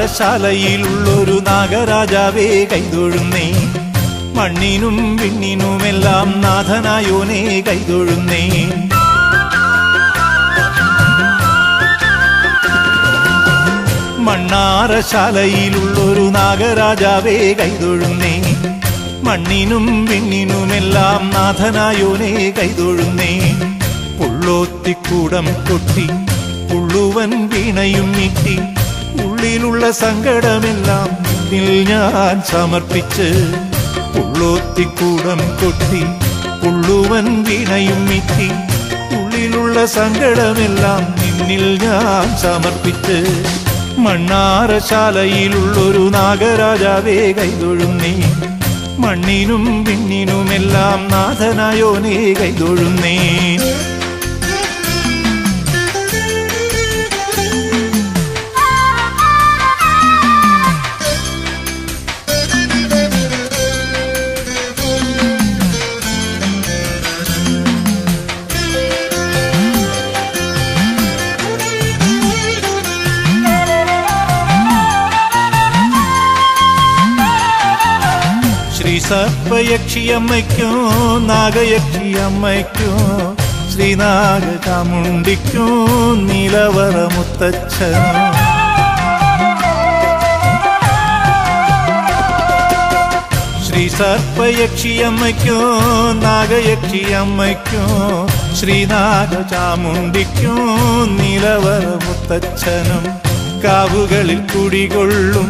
മണ്ണാറശാലയിലുള്ളൊരു നാഗരാജാവേ കൈതൊഴുന്നേ, മണ്ണിനും വിണ്ണിനുമെല്ലാം നാഥനായോനേ കൈതൊഴുന്നേ. മണ്ണാറശാലയിലുള്ളൊരു നാഗരാജാവേ കൈതൊഴുന്നേ, മണ്ണിനും വിണ്ണിനുമെല്ലാം നാഥനായോനേ കൈതൊഴുന്നേ. പുള്ളോത്തിക്കൂടം കൊട്ടി പുള്ളുവൻ വീണയും നീട്ടി, ഉള്ളിലുള്ള സങ്കടമെല്ലാം നിന്നിൽ ഞാൻ സമർപ്പിച്ച്. പുള്ളോത്തിക്കൂടം കൊട്ടി പുള്ളുവൻ വീണയും നീട്ടി, ഉള്ളിലുള്ള സങ്കടമെല്ലാം നിന്നിൽ ഞാൻ സമർപ്പിച്ച്. മണ്ണാറശാലയിലുള്ളൊരു നാഗരാജാവേ കൈതൊഴുന്നേ, മണ്ണിനും വിണ്ണിനുമെല്ലാം നാഥനായോനേ കൈതൊഴുന്നേ. സർപ്പയക്ഷിയമ്മയ്ക്കോ നാഗയക്ഷിയമ്മയ്ക്കോ ശ്രീനാഗചാമുണ്ടിക്കോ നീലവറ മുത്തച്ഛനോ. ശ്രീ സർപ്പയക്ഷിയമ്മയ്ക്കോ നാഗയക്ഷിയമ്മയ്ക്കോ ശ്രീനാഗചാമുണ്ടിക്കോ നീലവറ മുത്തച്ഛനും കാവുകളിൽ കുടികൊള്ളും